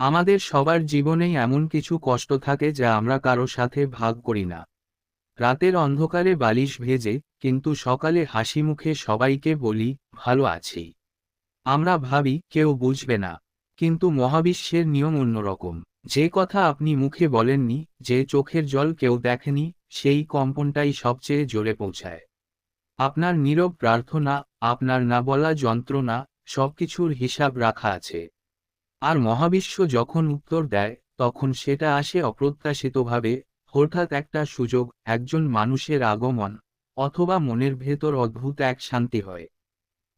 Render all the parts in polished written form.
আমাদের সবার জীবনেই এমন কিছু কষ্ট থাকে যা আমরা কারো সাথে ভাগ করি না। রাতের অন্ধকারে বালিশ ভেজে, কিন্তু সকালে হাসি মুখে সবাইকে বলি, ভালো আছি। আমরা ভাবি কেউ বুঝবে না, কিন্তু মহাবিশ্বের নিয়ম অন্যরকম। যে কথা আপনি মুখে বলেননি, যে চোখের জল কেউ দেখেনি, সেই কম্পনটাই সবচেয়ে জোরে পৌঁছায়। আপনার নীরব প্রার্থনা, আপনার না বলা যন্ত্রণা, সবকিছুর হিসাব রাখা আছে। আর মহাবিশ্ব যখন উত্তর দেয়, তখন সেটা আসে অপ্রত্যাশিতভাবে। হঠাৎ একটা সুযোগ, একজন মানুষের আগমন, অথবা মনের ভেতর অদ্ভুত এক শান্তি হয়।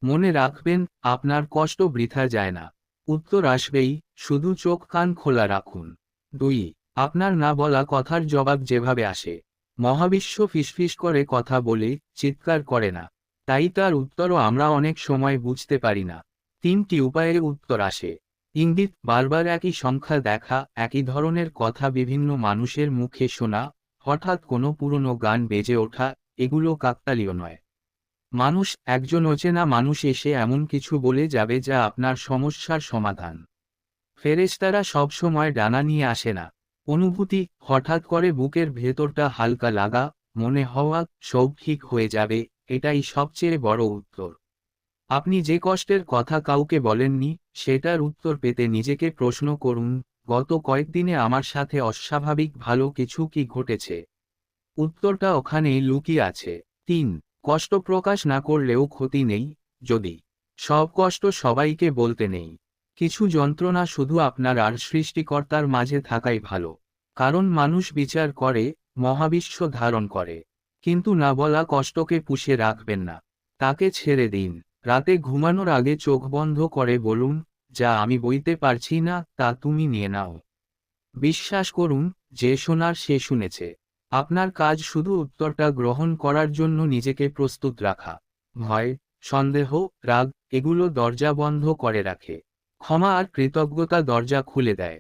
মনে রাখবেন, আপনার কষ্ট বৃথা যায় না। উত্তর আসবেই, শুধু চোখ কান খোলা রাখুন। 2. আপনার না বলা কথার জবাব যেভাবে আসে। মহাবিশ্ব ফিসফিস করে কথা বলে, চিৎকার করে না। তাই তার উত্তরও আমরা অনেক সময় বুঝতে পারি না। 3টি উপায়ে উত্তর আসে। ইঙ্গিত, বারবার একই সংখ্যা দেখা, একই ধরনের কথা বিভিন্ন মানুষের মুখে শোনা, হঠাৎ কোনো পুরনো গান বেজে ওঠা, এগুলো কাকতালীয় নয়। মানুষ, একজন অচেনা মানুষ এসে এমন কিছু বলে যাবে যা আপনার সমস্যার সমাধান। ফেরেশতারা সবসময় ডানা নিয়ে আসে না। অনুভূতি, হঠাৎ করে বুকের ভেতরটা হালকা লাগা, মনে হওয়া সব ঠিক হয়ে যাবে, এটাই সবচেয়ে বড় উত্তর। আপনি যে কষ্টের কথা কাউকে বলেননি, সেটার উত্তর পেতে নিজেকে প্রশ্ন করুন, গত কয়েকদিনে আমার সাথে অস্বাভাবিক ভালো কিছু কি ঘটেছে? উত্তরটা ওখানেই লুকিয়ে আছে। 3. কষ্ট প্রকাশ না করলেও ক্ষতি নেই, যদি সব কষ্ট সবাইকে বলতে নেই। কিছু যন্ত্রণা শুধু আপনার আর সৃষ্টিকর্তার মাঝে থাকাই ভালো। কারণ মানুষ বিচার করে, মহাবিশ্ব ধারণ করে। কিন্তু না বলা কষ্টকে পুষে রাখবেন না, তাকে ছেড়ে দিন। রাতে ঘুমানোর আগে চোখ বন্ধ করে বলুন, যা আমি বইতে পারছি না তা তুমি নিয়ে নাও। বিশ্বাস করুন, যে শোনার সে শুনেছে। আপনার কাজ শুধু উত্তরটা গ্রহণ করার জন্য নিজেকে প্রস্তুত রাখা। ভয়, সন্দেহ, রাগ, এগুলো দরজা বন্ধ করে রাখে। ক্ষমা আর কৃতজ্ঞতা দরজা খুলে দেয়।